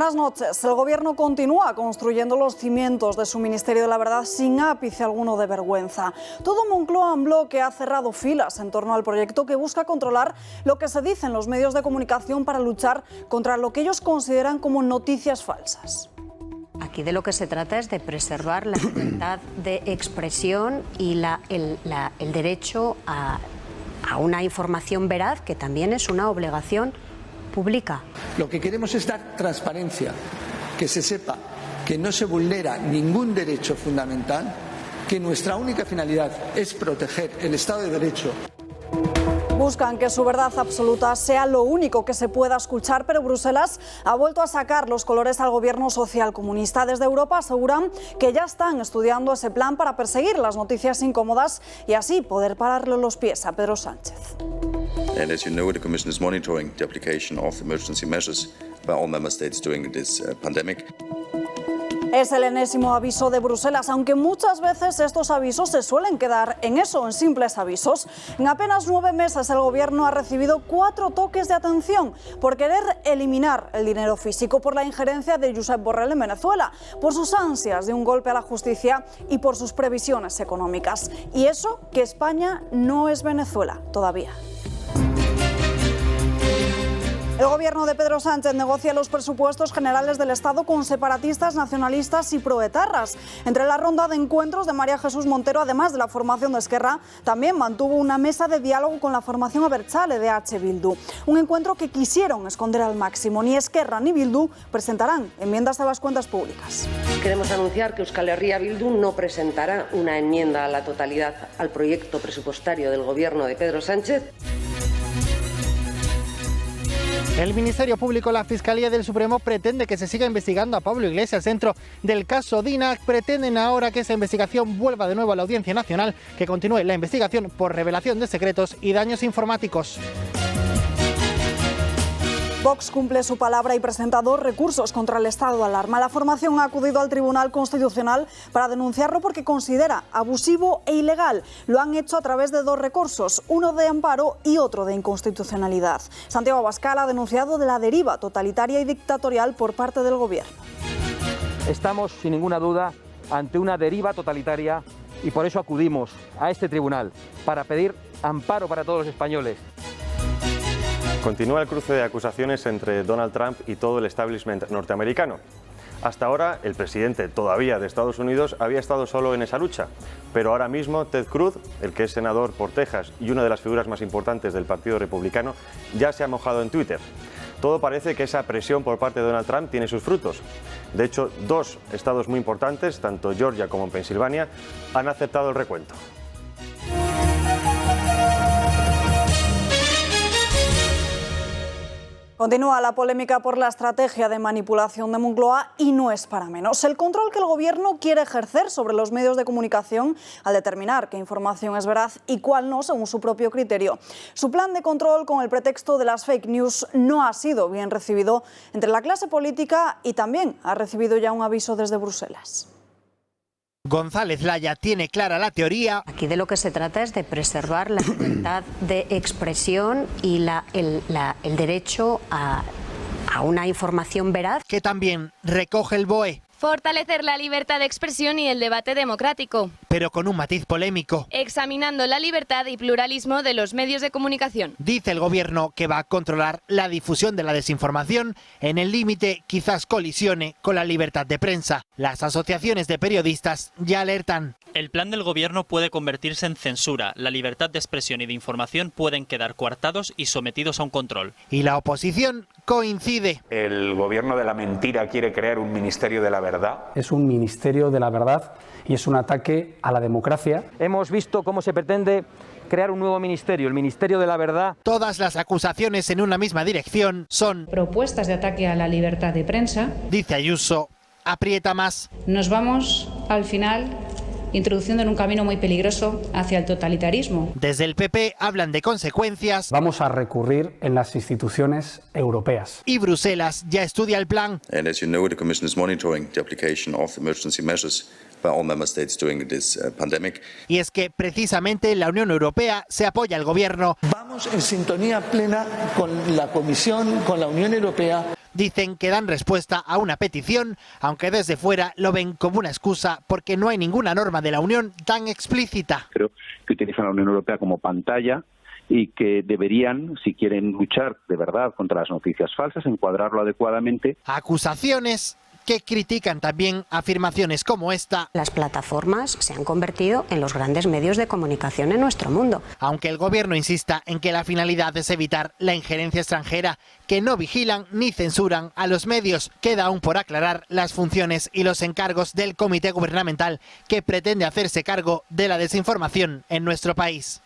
Buenas noches. El Gobierno continúa construyendo los cimientos de su Ministerio de la Verdad sin ápice alguno de vergüenza. Todo Moncloa en bloque ha cerrado filas en torno al proyecto que busca controlar lo que se dice en los medios de comunicación para luchar contra lo que ellos consideran como noticias falsas. Aquí de lo que se trata es de preservar la libertad de expresión y el derecho a una información veraz, que también es una obligación pública. Lo que queremos es dar transparencia, que se sepa que no se vulnera ningún derecho fundamental, que nuestra única finalidad es proteger el Estado de Derecho. Buscan que su verdad absoluta sea lo único que se pueda escuchar, pero Bruselas ha vuelto a sacar los colores al gobierno socialcomunista. Desde Europa aseguran que ya están estudiando ese plan para perseguir las noticias incómodas y así poder pararle los pies a Pedro Sánchez. And as you know, the Commission is monitoring the application of emergency measures by all member states during this pandemic. Es el enésimo aviso de Bruselas, aunque muchas veces estos avisos se suelen quedar en eso, en simples avisos. En apenas 9 meses el Gobierno ha recibido 4 toques de atención por querer eliminar el dinero físico, por la injerencia de Josep Borrell en Venezuela, por sus ansias de un golpe a la justicia y por sus previsiones económicas. Y eso que España no es Venezuela todavía. El gobierno de Pedro Sánchez negocia los presupuestos generales del Estado con separatistas, nacionalistas y proetarras. Entre la ronda de encuentros de María Jesús Montero, además de la formación de Esquerra, también mantuvo una mesa de diálogo con la formación abertzale de H. Bildu. Un encuentro que quisieron esconder al máximo. Ni Esquerra ni Bildu presentarán enmiendas a las cuentas públicas. Queremos anunciar que Euskal Herria Bildu no presentará una enmienda a la totalidad al proyecto presupuestario del gobierno de Pedro Sánchez. El Ministerio Público, la Fiscalía del Supremo, pretende que se siga investigando a Pablo Iglesias dentro del caso Dinac. Pretenden ahora que esa investigación vuelva de nuevo a la Audiencia Nacional, que continúe la investigación por revelación de secretos y daños informáticos. Vox cumple su palabra y presenta 2 recursos contra el estado de alarma. La formación ha acudido al Tribunal Constitucional para denunciarlo porque considera abusivo e ilegal. Lo han hecho a través de 2 recursos, uno de amparo y otro de inconstitucionalidad. Santiago Abascal ha denunciado de la deriva totalitaria y dictatorial por parte del Gobierno. Estamos, sin ninguna duda, ante una deriva totalitaria y por eso acudimos a este tribunal para pedir amparo para todos los españoles. Continúa el cruce de acusaciones entre Donald Trump y todo el establishment norteamericano. Hasta ahora, el presidente todavía de Estados Unidos había estado solo en esa lucha, pero ahora mismo Ted Cruz, el que es senador por Texas y una de las figuras más importantes del Partido Republicano, ya se ha mojado en Twitter. Todo parece que esa presión por parte de Donald Trump tiene sus frutos. De hecho, 2 estados muy importantes, tanto Georgia como Pensilvania, han aceptado el recuento. Continúa la polémica por la estrategia de manipulación de Moncloa y no es para menos. El control que el Gobierno quiere ejercer sobre los medios de comunicación al determinar qué información es veraz y cuál no, según su propio criterio. Su plan de control con el pretexto de las fake news no ha sido bien recibido entre la clase política y también ha recibido ya un aviso desde Bruselas. González Laya tiene clara la teoría. Aquí de lo que se trata es de preservar la libertad de expresión y el derecho a una información veraz. Que también recoge el BOE. Fortalecer la libertad de expresión y el debate democrático. Pero con un matiz polémico. Examinando la libertad y pluralismo de los medios de comunicación. Dice el Gobierno que va a controlar la difusión de la desinformación. En el límite quizás colisione con la libertad de prensa. Las asociaciones de periodistas ya alertan. El plan del Gobierno puede convertirse en censura. La libertad de expresión y de información pueden quedar coartados y sometidos a un control. Y la oposición coincide. El Gobierno de la mentira quiere crear un ministerio de la verdad. Es un ministerio de la verdad y es un ataque a la democracia. Hemos visto cómo se pretende crear un nuevo ministerio, el Ministerio de la Verdad. Todas las acusaciones en una misma dirección son propuestas de ataque a la libertad de prensa. Dice Ayuso, aprieta más. Nos vamos al final introduciendo en un camino muy peligroso hacia el totalitarismo. Desde el PP hablan de consecuencias. Vamos a recurrir en las instituciones europeas. Y Bruselas ya estudia el plan. And as you know, the Commission is monitoring the application of emergency measures by all member states during this pandemic. Y es que precisamente la Unión Europea se apoya al Gobierno. Vamos en sintonía plena con la Comisión, con la Unión Europea. dicen que dan respuesta a una petición, aunque desde fuera lo ven como una excusa porque no hay ninguna norma de la Unión tan explícita. Creo que utilizan a la Unión Europea como pantalla y que deberían, si quieren luchar de verdad contra las noticias falsas, encuadrarlo adecuadamente. Acusaciones que critican también afirmaciones como esta. Las plataformas se han convertido en los grandes medios de comunicación en nuestro mundo. Aunque el gobierno insista en que la finalidad es evitar la injerencia extranjera, que no vigilan ni censuran a los medios, queda aún por aclarar las funciones y los encargos del comité gubernamental que pretende hacerse cargo de la desinformación en nuestro país.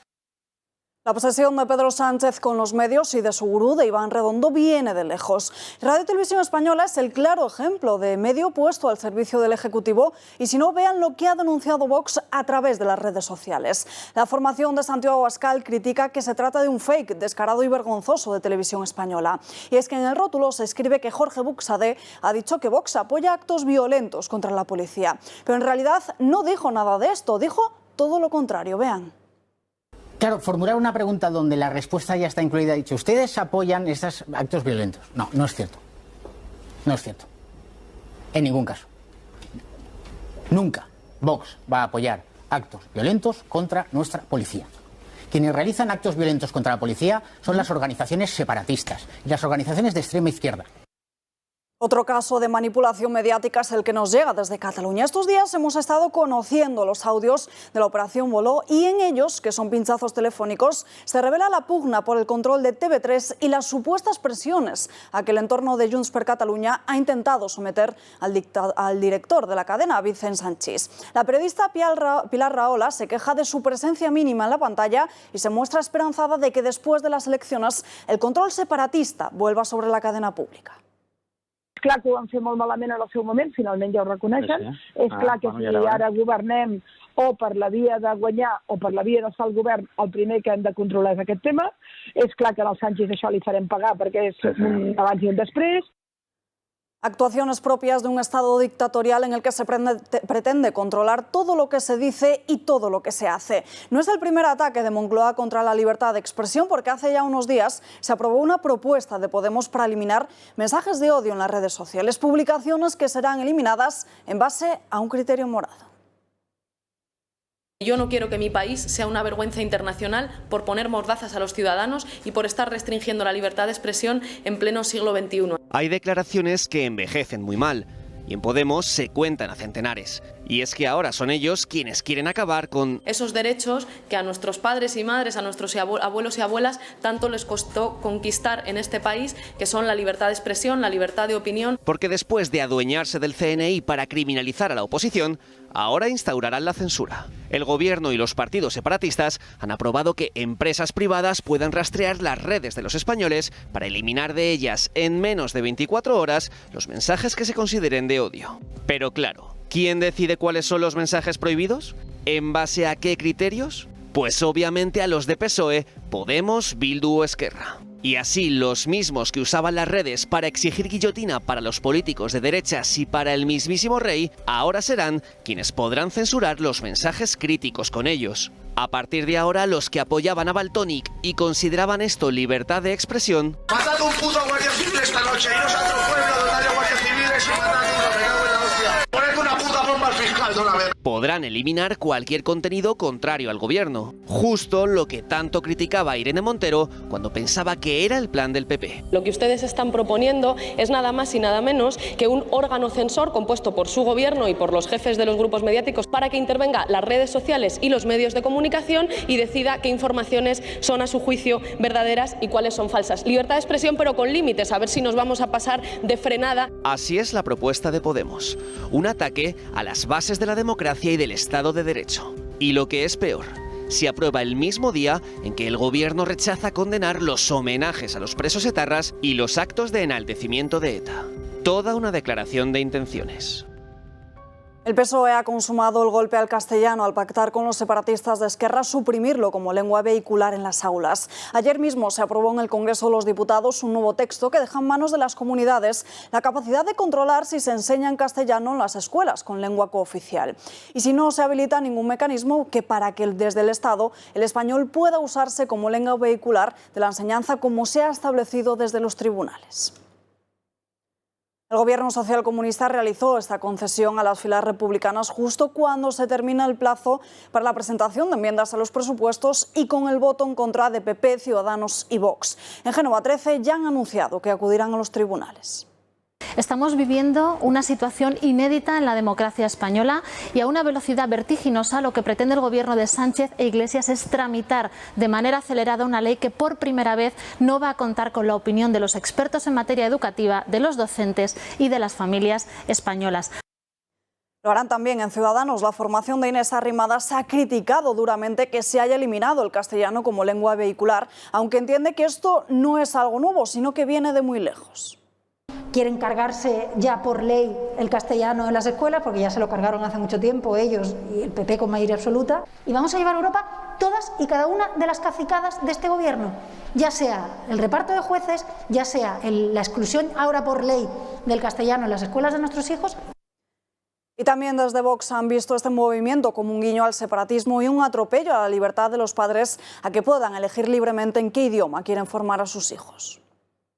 La obsesión de Pedro Sánchez con los medios y de su gurú, de Iván Redondo, viene de lejos. Radio Televisión Española es el claro ejemplo de medio puesto al servicio del Ejecutivo y si no, vean lo que ha denunciado Vox a través de las redes sociales. La formación de Santiago Abascal critica que se trata de un fake descarado y vergonzoso de Televisión Española. Y es que en el rótulo se escribe que Jorge Buxadé ha dicho que Vox apoya actos violentos contra la policía. Pero en realidad no dijo nada de esto, dijo todo lo contrario. Vean. Claro, formular una pregunta donde la respuesta ya está incluida, ha dicho, ¿ustedes apoyan estos actos violentos? No, no es cierto. No es cierto. En ningún caso. Nunca Vox va a apoyar actos violentos contra nuestra policía. Quienes realizan actos violentos contra la policía son las organizaciones separatistas y las organizaciones de extrema izquierda. Otro caso de manipulación mediática es el que nos llega desde Cataluña. Estos días hemos estado conociendo los audios de la Operación Boló y en ellos, que son pinchazos telefónicos, se revela la pugna por el control de TV3 y las supuestas presiones a que el entorno de Junts per Catalunya ha intentado someter al director de la cadena, Vicent Sanchis. La periodista Pilar Rahola se queja de su presencia mínima en la pantalla y se muestra esperanzada de que después de las elecciones el control separatista vuelva sobre la cadena pública. És clar que ho van fer molt malament en el seu moment, finalment ja ho reconeixen. És clar que si ara governem o per la via de guanyar o per la via d'estar al govern, el primer que hem de controlar és aquest tema. És clar que al Sánchez això li farem pagar perquè és un abans i un després. Actuaciones propias de un Estado dictatorial en el que se pretende controlar todo lo que se dice y todo lo que se hace. No es el primer ataque de Moncloa contra la libertad de expresión, porque hace ya unos días se aprobó una propuesta de Podemos para eliminar mensajes de odio en las redes sociales, publicaciones que serán eliminadas en base a un criterio morado. Yo no quiero que mi país sea una vergüenza internacional por poner mordazas a los ciudadanos y por estar restringiendo la libertad de expresión en pleno siglo XXI. Hay declaraciones que envejecen muy mal y en Podemos se cuentan a centenares. Y es que ahora son ellos quienes quieren acabar con esos derechos que a nuestros padres y madres, a nuestros abuelos y abuelas, tanto les costó conquistar en este país, que son la libertad de expresión, la libertad de opinión. Porque después de adueñarse del CNI para criminalizar a la oposición, ahora instaurarán la censura. El gobierno y los partidos separatistas han aprobado que empresas privadas puedan rastrear las redes de los españoles para eliminar de ellas en menos de 24 horas los mensajes que se consideren de odio. Pero claro, ¿quién decide cuáles son los mensajes prohibidos? ¿En base a qué criterios? Pues obviamente a los de PSOE, Podemos, Bildu o Esquerra. Y así los mismos que usaban las redes para exigir guillotina para los políticos de derechas y para el mismísimo rey, ahora serán quienes podrán censurar los mensajes críticos con ellos. A partir de ahora, los que apoyaban a Valtònyc y consideraban esto libertad de expresión, matad un puto guardia civil esta noche, iros a otro pueblo donde haya guardias civiles y matad uno, me cago en la hostia. Poned una puta bomba al fiscal de una vez. Podrán eliminar cualquier contenido contrario al gobierno. Justo lo que tanto criticaba Irene Montero cuando pensaba que era el plan del PP. Lo que ustedes están proponiendo es nada más y nada menos que un órgano censor compuesto por su gobierno y por los jefes de los grupos mediáticos para que intervenga las redes sociales y los medios de comunicación y decida qué informaciones son a su juicio verdaderas y cuáles son falsas. Libertad de expresión pero con límites, a ver si nos vamos a pasar de frenada. Así es la propuesta de Podemos. Un ataque a las bases de la democracia y del Estado de Derecho. Y lo que es peor, se aprueba el mismo día en que el gobierno rechaza condenar los homenajes a los presos etarras y los actos de enaltecimiento de ETA. Toda una declaración de intenciones. El PSOE ha consumado el golpe al castellano al pactar con los separatistas de Esquerra suprimirlo como lengua vehicular en las aulas. Ayer mismo se aprobó en el Congreso de los Diputados un nuevo texto que deja en manos de las comunidades la capacidad de controlar si se enseña en castellano en las escuelas con lengua cooficial. Y si no se habilita ningún mecanismo que para que desde el Estado el español pueda usarse como lengua vehicular de la enseñanza como se ha establecido desde los tribunales. El Gobierno socialcomunista realizó esta concesión a las filas republicanas justo cuando se termina el plazo para la presentación de enmiendas a los presupuestos y con el voto en contra de PP, Ciudadanos y Vox. En Génova 13 ya han anunciado que acudirán a los tribunales. Estamos viviendo una situación inédita en la democracia española y a una velocidad vertiginosa. Lo que pretende el gobierno de Sánchez e Iglesias es tramitar de manera acelerada una ley que por primera vez no va a contar con la opinión de los expertos en materia educativa, de los docentes y de las familias españolas. Lo harán también en Ciudadanos. La formación de Inés Arrimadas ha criticado duramente que se haya eliminado el castellano como lengua vehicular, aunque entiende que esto no es algo nuevo, sino que viene de muy lejos. Quieren cargarse ya por ley el castellano en las escuelas, porque ya se lo cargaron hace mucho tiempo ellos y el PP con mayoría absoluta. Y vamos a llevar a Europa todas y cada una de las cacicadas de este gobierno, ya sea el reparto de jueces, ya sea la exclusión ahora por ley del castellano en las escuelas de nuestros hijos. Y también desde Vox han visto este movimiento como un guiño al separatismo y un atropello a la libertad de los padres a que puedan elegir libremente en qué idioma quieren formar a sus hijos.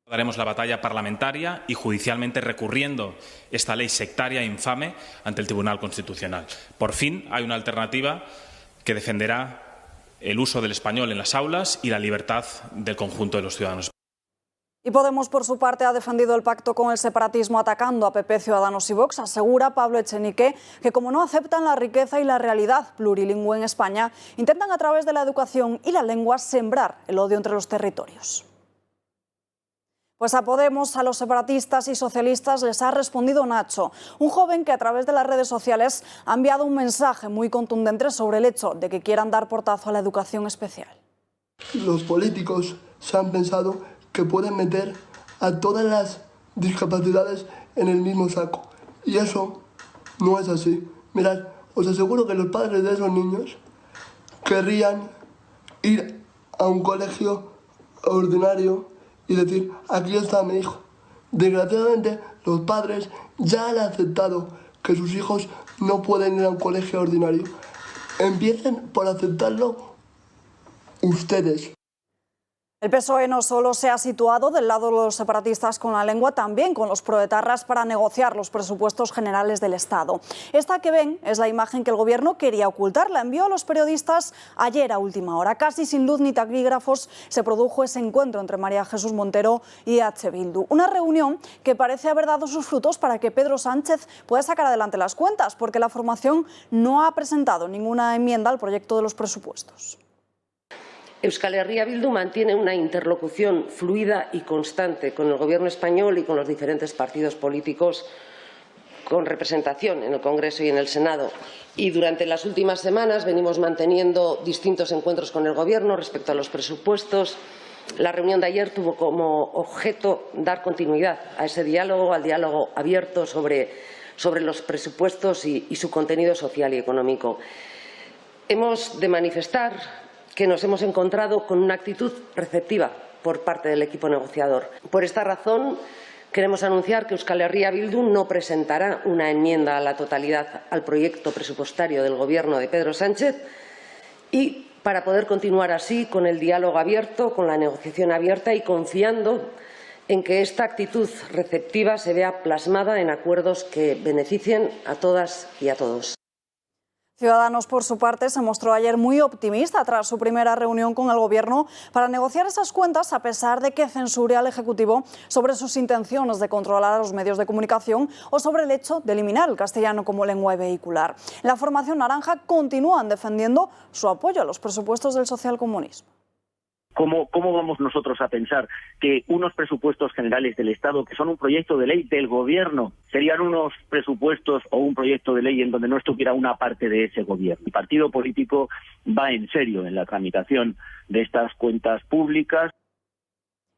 Daremos la batalla parlamentaria y judicialmente recurriendo esta ley sectaria e infame ante el Tribunal Constitucional. Por fin hay una alternativa que defenderá el uso del español en las aulas y la libertad del conjunto de los ciudadanos. Y Podemos, por su parte, ha defendido el pacto con el separatismo atacando a PP, Ciudadanos y Vox. Asegura Pablo Echenique que, como no aceptan la riqueza y la realidad plurilingüe en España, intentan a través de la educación y la lengua sembrar el odio entre los territorios. Pues a Podemos, a los separatistas y socialistas les ha respondido Nacho, un joven que a través de las redes sociales ha enviado un mensaje muy contundente sobre el hecho de que quieran dar portazo a la educación especial. Los políticos se han pensado que pueden meter a todas las discapacidades en el mismo saco. Y eso no es así. Mirad, os aseguro que los padres de esos niños querrían ir a un colegio ordinario y decir, aquí está mi hijo. Desgraciadamente, los padres ya han aceptado que sus hijos no pueden ir a un colegio ordinario. Empiecen por aceptarlo ustedes. El PSOE no solo se ha situado del lado de los separatistas con la lengua, también con los proetarras para negociar los presupuestos generales del Estado. Esta que ven es la imagen que el Gobierno quería ocultar. La envió a los periodistas ayer a última hora. Casi sin luz ni taquígrafos se produjo ese encuentro entre María Jesús Montero y EH Bildu. Una reunión que parece haber dado sus frutos para que Pedro Sánchez pueda sacar adelante las cuentas, porque la formación no ha presentado ninguna enmienda al proyecto de los presupuestos. Euskal Herria Bildu mantiene una interlocución fluida y constante con el Gobierno español y con los diferentes partidos políticos con representación en el Congreso y en el Senado. Y durante las últimas semanas venimos manteniendo distintos encuentros con el Gobierno respecto a los presupuestos. La reunión de ayer tuvo como objeto dar continuidad a ese diálogo, al diálogo abierto sobre los presupuestos y su contenido social y económico. Hemos de manifestar que nos hemos encontrado con una actitud receptiva por parte del equipo negociador. Por esta razón, queremos anunciar que Euskal Herria Bildu no presentará una enmienda a la totalidad al proyecto presupuestario del Gobierno de Pedro Sánchez y para poder continuar así con el diálogo abierto, con la negociación abierta y confiando en que esta actitud receptiva se vea plasmada en acuerdos que beneficien a todas y a todos. Ciudadanos, por su parte, se mostró ayer muy optimista tras su primera reunión con el Gobierno para negociar esas cuentas, a pesar de que censure al Ejecutivo sobre sus intenciones de controlar a los medios de comunicación o sobre el hecho de eliminar el castellano como lengua vehicular. En la formación naranja continúan defendiendo su apoyo a los presupuestos del socialcomunismo. ¿Cómo vamos nosotros a pensar que unos presupuestos generales del Estado, que son un proyecto de ley del Gobierno, serían unos presupuestos o un proyecto de ley en donde no estuviera una parte de ese Gobierno? El partido político va en serio en la tramitación de estas cuentas públicas.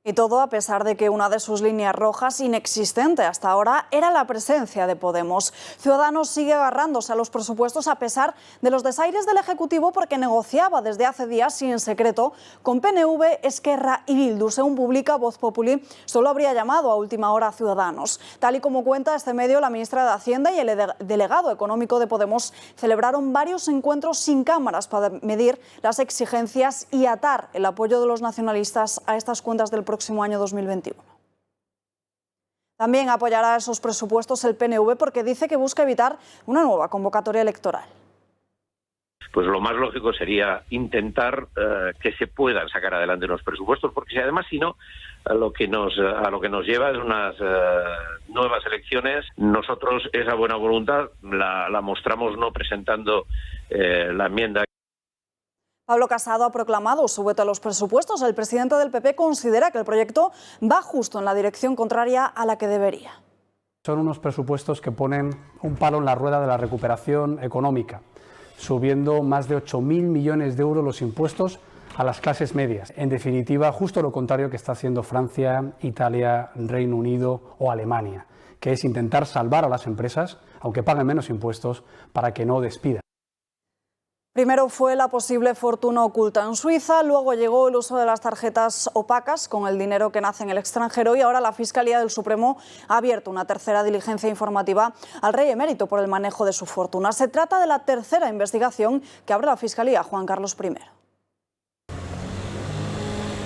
Y todo a pesar de que una de sus líneas rojas, inexistente hasta ahora, era la presencia de Podemos. Ciudadanos sigue agarrándose a los presupuestos a pesar de los desaires del Ejecutivo, porque negociaba desde hace días y en secreto con PNV, Esquerra y Bildu. Según publica Voz Populi, solo habría llamado a última hora a Ciudadanos. Tal y como cuenta este medio, la ministra de Hacienda y el delegado económico de Podemos celebraron varios encuentros sin cámaras para medir las exigencias y atar el apoyo de los nacionalistas a estas cuentas del próximo año 2021. También apoyará esos presupuestos el PNV porque dice que busca evitar una nueva convocatoria electoral. Pues lo más lógico sería intentar que se puedan sacar adelante unos presupuestos, porque si además si no, a lo que nos lleva es unas nuevas elecciones. Nosotros esa buena voluntad la mostramos no presentando la enmienda. Pablo Casado ha proclamado su veto a los presupuestos. El presidente del PP considera que el proyecto va justo en la dirección contraria a la que debería. Son unos presupuestos que ponen un palo en la rueda de la recuperación económica, subiendo más de 8.000 millones de euros los impuestos a las clases medias. En definitiva, justo lo contrario que está haciendo Francia, Italia, Reino Unido o Alemania, que es intentar salvar a las empresas, aunque paguen menos impuestos, para que no despidan. Primero fue la posible fortuna oculta en Suiza, luego llegó el uso de las tarjetas opacas con el dinero que nace en el extranjero y ahora la Fiscalía del Supremo ha abierto una tercera diligencia informativa al rey emérito por el manejo de su fortuna. Se trata de la tercera investigación que abre la Fiscalía, Juan Carlos I.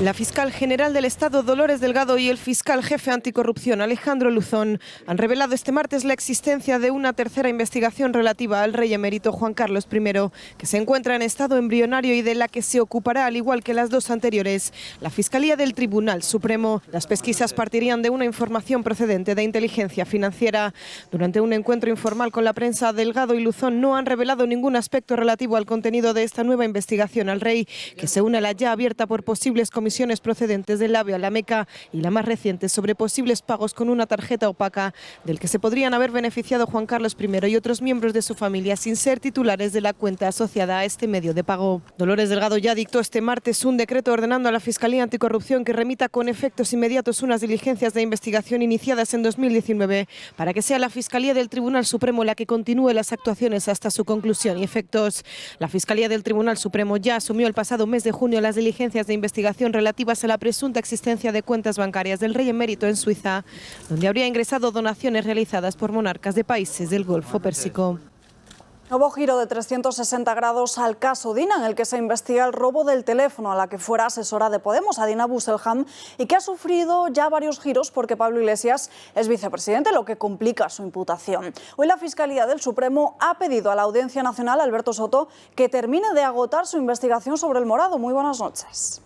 La fiscal general del Estado, Dolores Delgado, y el fiscal jefe anticorrupción, Alejandro Luzón, han revelado este martes la existencia de una tercera investigación relativa al rey emérito Juan Carlos I, que se encuentra en estado embrionario y de la que se ocupará, al igual que las dos anteriores, la Fiscalía del Tribunal Supremo. Las pesquisas partirían de una información procedente de inteligencia financiera. Durante un encuentro informal con la prensa, Delgado y Luzón no han revelado ningún aspecto relativo al contenido de esta nueva investigación al rey, que se une a la ya abierta por posibles comisiones procedentes del AVE a la Meca y la más reciente sobre posibles pagos con una tarjeta opaca del que se podrían haber beneficiado Juan Carlos I y otros miembros de su familia sin ser titulares de la cuenta asociada a este medio de pago. Dolores Delgado ya dictó este martes un decreto ordenando a la Fiscalía Anticorrupción que remita con efectos inmediatos unas diligencias de investigación iniciadas en 2019 para que sea la Fiscalía del Tribunal Supremo la que continúe las actuaciones hasta su conclusión y efectos. La Fiscalía del Tribunal Supremo ya asumió el pasado mes de junio las diligencias de investigación relativas a la presunta existencia de cuentas bancarias del rey emérito en Suiza, donde habría ingresado donaciones realizadas por monarcas de países del Golfo Pérsico. Nuevo giro de 360 grados al caso Dina, en el que se investiga el robo del teléfono a la que fuera asesora de Podemos, Adina Busselham, y que ha sufrido ya varios giros porque Pablo Iglesias es vicepresidente, lo que complica su imputación. Hoy la Fiscalía del Supremo ha pedido a la Audiencia Nacional, Alberto Soto, que termine de agotar su investigación sobre el Morado. Muy buenas noches.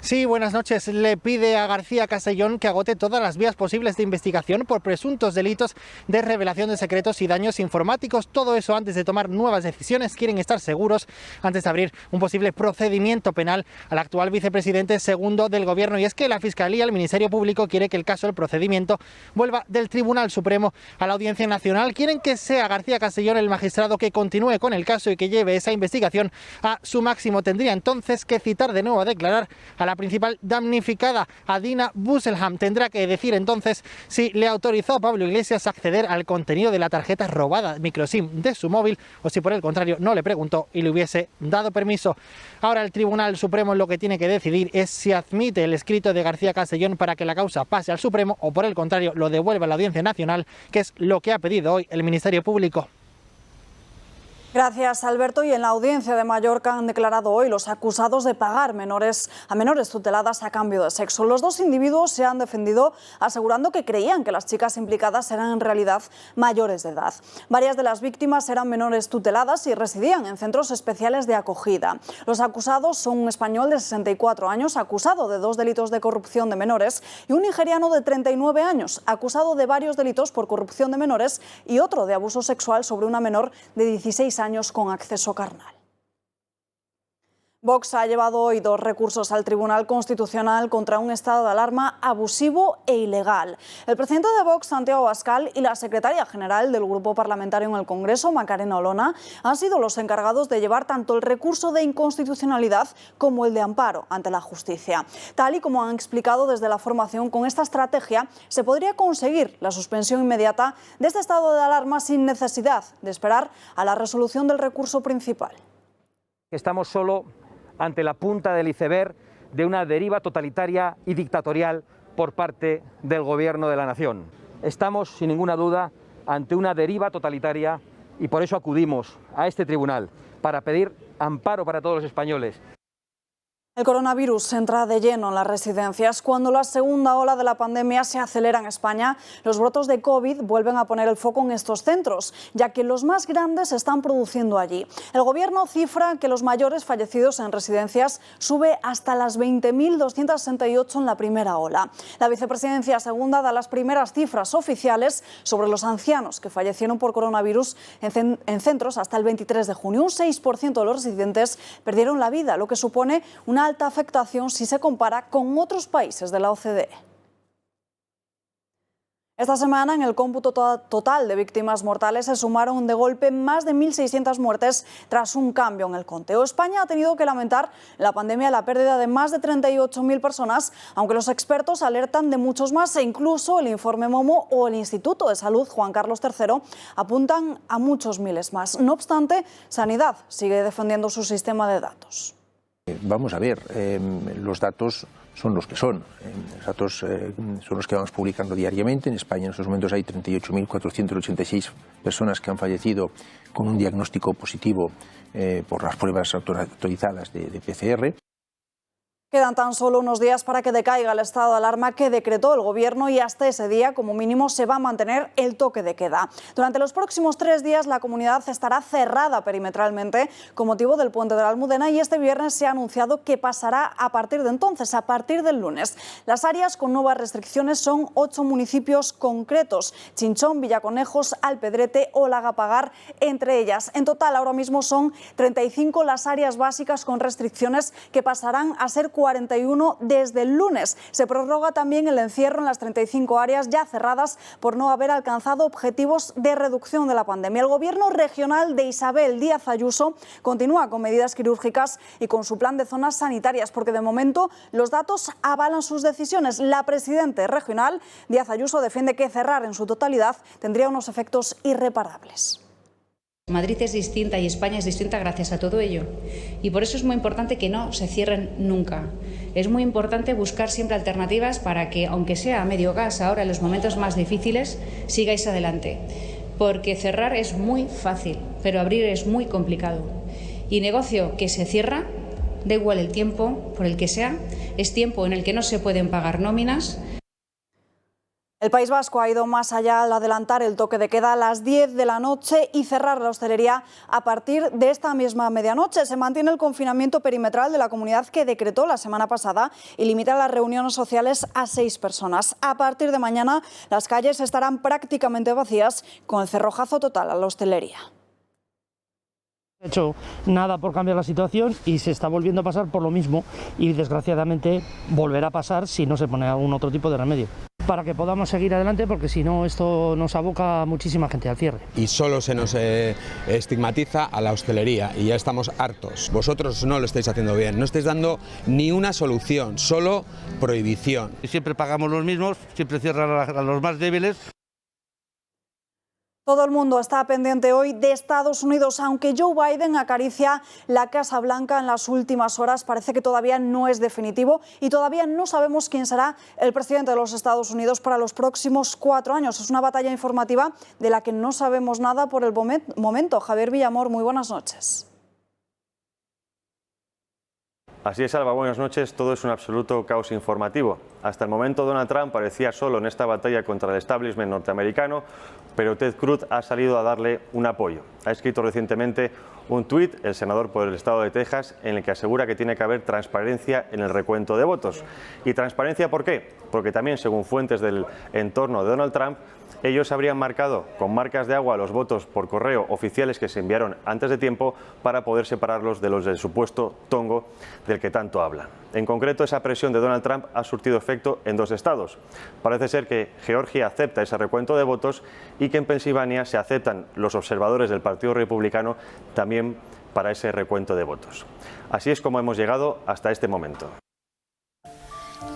Sí, buenas noches. Le pide a García Castellón que agote todas las vías posibles de investigación por presuntos delitos de revelación de secretos y daños informáticos. Todo eso antes de tomar nuevas decisiones. Quieren estar seguros antes de abrir un posible procedimiento penal al actual vicepresidente segundo del Gobierno. Y es que la Fiscalía, el Ministerio Público, quiere que el caso, el procedimiento, vuelva del Tribunal Supremo a la Audiencia Nacional. Quieren que sea García Castellón el magistrado que continúe con el caso y que lleve esa investigación a su máximo. Tendría entonces que citar de nuevo a declarar a la principal damnificada, Adina Busselham. Tendrá que decir entonces si le autorizó a Pablo Iglesias a acceder al contenido de la tarjeta robada microSIM de su móvil o si por el contrario no le preguntó y le hubiese dado permiso. Ahora el Tribunal Supremo lo que tiene que decidir es si admite el escrito de García Castellón para que la causa pase al Supremo o por el contrario lo devuelva a la Audiencia Nacional, que es lo que ha pedido hoy el Ministerio Público. Gracias, Alberto. Y en la audiencia de Mallorca han declarado hoy los acusados de pagar a menores tuteladas a cambio de sexo. Los dos individuos se han defendido asegurando que creían que las chicas implicadas eran en realidad mayores de edad. Varias de las víctimas eran menores tuteladas y residían en centros especiales de acogida. Los acusados son un español de 64 años acusado de 2 delitos de corrupción de menores y un nigeriano de 39 años acusado de varios delitos por corrupción de menores y otro de abuso sexual sobre una menor de 16 años con acceso carnal. Vox ha llevado hoy 2 recursos al Tribunal Constitucional contra un estado de alarma abusivo e ilegal. El presidente de Vox, Santiago Abascal, y la secretaria general del Grupo Parlamentario en el Congreso, Macarena Olona, han sido los encargados de llevar tanto el recurso de inconstitucionalidad como el de amparo ante la justicia. Tal y como han explicado desde la formación, con esta estrategia se podría conseguir la suspensión inmediata de este estado de alarma sin necesidad de esperar a la resolución del recurso principal. Estamos solo ante la punta del iceberg de una deriva totalitaria y dictatorial por parte del Gobierno de la Nación. Estamos, sin ninguna duda, ante una deriva totalitaria y por eso acudimos a este tribunal para pedir amparo para todos los españoles. El coronavirus entra de lleno en las residencias. Cuando la segunda ola de la pandemia se acelera en España, los brotes de COVID vuelven a poner el foco en estos centros, ya que los más grandes se están produciendo allí. El Gobierno cifra que los mayores fallecidos en residencias sube hasta las 20.268 en la primera ola. La vicepresidencia segunda da las primeras cifras oficiales sobre los ancianos que fallecieron por coronavirus en centros hasta el 23 de junio. Un 6% de los residentes perdieron la vida, lo que supone una alta afectación si se compara con otros países de la OCDE. Esta semana, en el cómputo total de víctimas mortales, se sumaron de golpe más de 1.600 muertes tras un cambio en el conteo. España ha tenido que lamentar la pandemia, la pérdida de más de 38.000 personas, aunque los expertos alertan de muchos más e incluso el informe Momo o el Instituto de Salud Juan Carlos III apuntan a muchos miles más. No obstante, Sanidad sigue defendiendo su sistema de datos. Vamos a ver, los datos son los que son. Los datos son los que vamos publicando diariamente. En España en estos momentos hay 38.486 personas que han fallecido con un diagnóstico positivo por las pruebas autorizadas de PCR. Quedan tan solo unos días para que decaiga el estado de alarma que decretó el Gobierno y hasta ese día, como mínimo, se va a mantener el toque de queda. Durante los próximos 3 días la comunidad estará cerrada perimetralmente con motivo del puente de la Almudena y este viernes se ha anunciado que pasará a partir de entonces, a partir del lunes. Las áreas con nuevas restricciones son 8 municipios concretos: Chinchón, Villaconejos, Alpedrete o Lagapagar, entre ellas. En total, ahora mismo son 35 las áreas básicas con restricciones que pasarán a ser 41 desde el lunes. Se prorroga también el encierro en las 35 áreas ya cerradas por no haber alcanzado objetivos de reducción de la pandemia. El Gobierno regional de Isabel Díaz Ayuso continúa con medidas quirúrgicas y con su plan de zonas sanitarias, porque de momento los datos avalan sus decisiones. La presidenta regional, Díaz Ayuso, defiende que cerrar en su totalidad tendría unos efectos irreparables. Madrid es distinta y España es distinta gracias a todo ello. Y por eso es muy importante que no se cierren nunca. Es muy importante buscar siempre alternativas para que, aunque sea a medio gas ahora en los momentos más difíciles, sigáis adelante. Porque cerrar es muy fácil, pero abrir es muy complicado. Y negocio que se cierra, da igual el tiempo por el que sea, es tiempo en el que no se pueden pagar nóminas. El País Vasco ha ido más allá al adelantar el toque de queda a las 10 de la noche y cerrar la hostelería a partir de esta misma medianoche. Se mantiene el confinamiento perimetral de la comunidad que decretó la semana pasada y limita las reuniones sociales a 6 personas. A partir de mañana las calles estarán prácticamente vacías con el cerrojazo total a la hostelería. No ha hecho nada por cambiar la situación y se está volviendo a pasar por lo mismo y desgraciadamente volverá a pasar si no se pone algún otro tipo de remedio, para que podamos seguir adelante, porque si no esto nos aboca a muchísima gente al cierre. Y solo se nos estigmatiza a la hostelería y ya estamos hartos. Vosotros no lo estáis haciendo bien, no estáis dando ni una solución, solo prohibición. Siempre pagamos los mismos, siempre cierran a los más débiles. Todo el mundo está pendiente hoy de Estados Unidos, aunque Joe Biden acaricia la Casa Blanca en las últimas horas. Parece que todavía no es definitivo y todavía no sabemos quién será el presidente de los Estados Unidos para los próximos 4 años. Es una batalla informativa de la que no sabemos nada por el momento. Javier Villamor, muy buenas noches. Así es, Alba, buenas noches. Todo es un absoluto caos informativo. Hasta el momento Donald Trump parecía solo en esta batalla contra el establishment norteamericano, pero Ted Cruz ha salido a darle un apoyo. Ha escrito recientemente un tuit, el senador por el estado de Texas, en el que asegura que tiene que haber transparencia en el recuento de votos. ¿Y transparencia por qué? Porque también, según fuentes del entorno de Donald Trump, ellos habrían marcado con marcas de agua los votos por correo oficiales que se enviaron antes de tiempo para poder separarlos de los del supuesto tongo del que tanto hablan. En concreto, esa presión de Donald Trump ha surtido efecto en 2 estados. Parece ser que Georgia acepta ese recuento de votos y que en Pensilvania se aceptan los observadores del Partido Republicano también para ese recuento de votos. Así es como hemos llegado hasta este momento.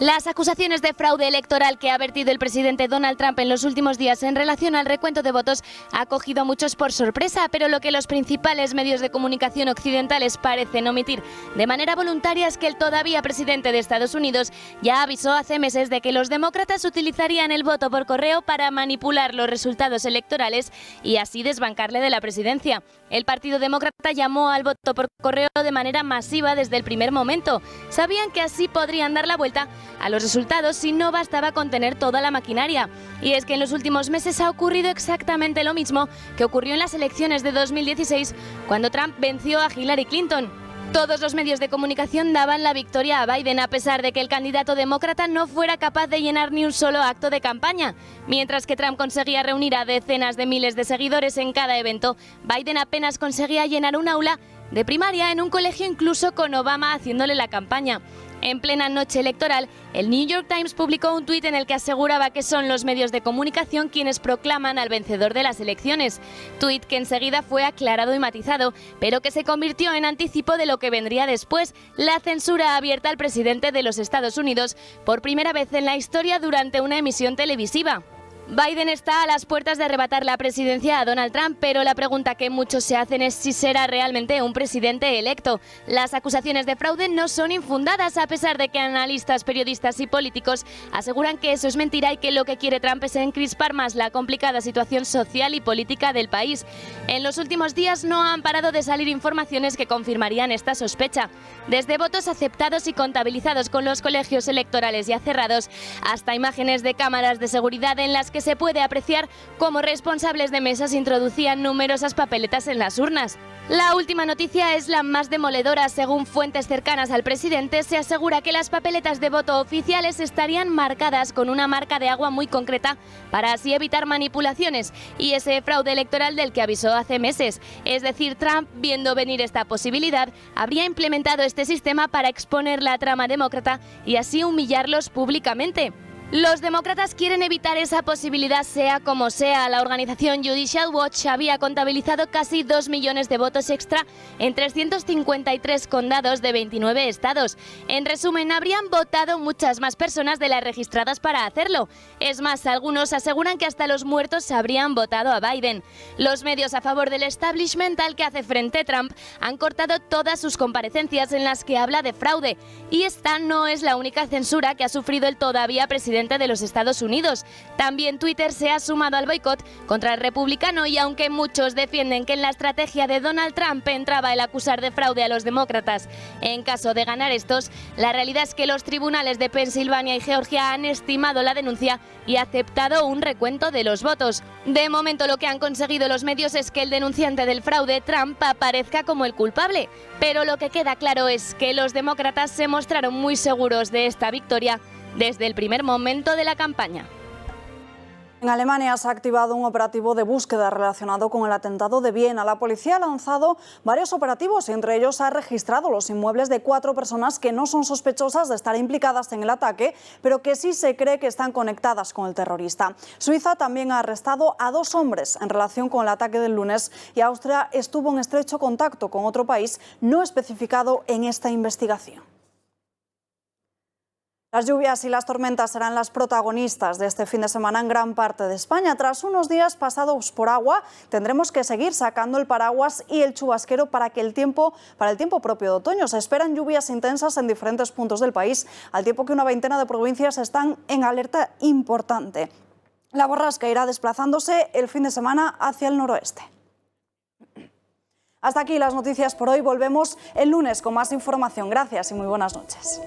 Las acusaciones de fraude electoral que ha vertido el presidente Donald Trump en los últimos días en relación al recuento de votos ha cogido a muchos por sorpresa, pero lo que los principales medios de comunicación occidentales parecen omitir de manera voluntaria es que el todavía presidente de Estados Unidos ya avisó hace meses de que los demócratas utilizarían el voto por correo para manipular los resultados electorales y así desbancarle de la presidencia. El Partido Demócrata llamó al voto por correo de manera masiva desde el primer momento. Sabían que así podrían dar la vuelta a los resultados si no bastaba con tener toda la maquinaria. Y es que en los últimos meses ha ocurrido exactamente lo mismo que ocurrió en las elecciones de 2016, cuando Trump venció a Hillary Clinton. Todos los medios de comunicación daban la victoria a Biden a pesar de que el candidato demócrata no fuera capaz de llenar ni un solo acto de campaña. Mientras que Trump conseguía reunir a decenas de miles de seguidores en cada evento, Biden apenas conseguía llenar un aula de primaria en un colegio, incluso con Obama haciéndole la campaña. En plena noche electoral, el New York Times publicó un tuit en el que aseguraba que son los medios de comunicación quienes proclaman al vencedor de las elecciones. Tuit que enseguida fue aclarado y matizado, pero que se convirtió en anticipo de lo que vendría después, la censura abierta al presidente de los Estados Unidos por primera vez en la historia durante una emisión televisiva. Biden está a las puertas de arrebatar la presidencia a Donald Trump, pero la pregunta que muchos se hacen es si será realmente un presidente electo. Las acusaciones de fraude no son infundadas, a pesar de que analistas, periodistas y políticos aseguran que eso es mentira y que lo que quiere Trump es encrispar más la complicada situación social y política del país. En los últimos días no han parado de salir informaciones que confirmarían esta sospecha. Desde votos aceptados y contabilizados con los colegios electorales ya cerrados, hasta imágenes de cámaras de seguridad en las que se puede apreciar cómo responsables de mesas introducían numerosas papeletas en las urnas. La última noticia es la más demoledora. Según fuentes cercanas al presidente, se asegura que las papeletas de voto oficiales estarían marcadas con una marca de agua muy concreta para así evitar manipulaciones y ese fraude electoral del que avisó hace meses. Es decir, Trump, viendo venir esta posibilidad, habría implementado este sistema para exponer la trama demócrata y así humillarlos públicamente. Los demócratas quieren evitar esa posibilidad sea como sea. La organización Judicial Watch había contabilizado casi 2 millones de votos extra en 353 condados de 29 estados. En resumen, habrían votado muchas más personas de las registradas para hacerlo. Es más, algunos aseguran que hasta los muertos habrían votado a Biden. Los medios a favor del establishment al que hace frente Trump han cortado todas sus comparecencias en las que habla de fraude. Y esta no es la única censura que ha sufrido el todavía presidente de los Estados Unidos. También Twitter se ha sumado al boicot contra el republicano y aunque muchos defienden que en la estrategia de Donald Trump entraba el acusar de fraude a los demócratas en caso de ganar estos, la realidad es que los tribunales de Pensilvania y Georgia han estimado la denuncia y aceptado un recuento de los votos. De momento lo que han conseguido los medios es que el denunciante del fraude, Trump, aparezca como el culpable. Pero lo que queda claro es que los demócratas se mostraron muy seguros de esta victoria desde el primer momento de la campaña. En Alemania se ha activado un operativo de búsqueda relacionado con el atentado de Viena. La policía ha lanzado varios operativos y entre ellos ha registrado los inmuebles de 4 personas que no son sospechosas de estar implicadas en el ataque, pero que sí se cree que están conectadas con el terrorista. Suiza también ha arrestado a 2 hombres en relación con el ataque del lunes y Austria estuvo en estrecho contacto con otro país no especificado en esta investigación. Las lluvias y las tormentas serán las protagonistas de este fin de semana en gran parte de España. Tras unos días pasados por agua, tendremos que seguir sacando el paraguas y el chubasquero para el tiempo propio de otoño. Se esperan lluvias intensas en diferentes puntos del país, al tiempo que una veintena de provincias están en alerta importante. La borrasca irá desplazándose el fin de semana hacia el noroeste. Hasta aquí las noticias por hoy. Volvemos el lunes con más información. Gracias y muy buenas noches.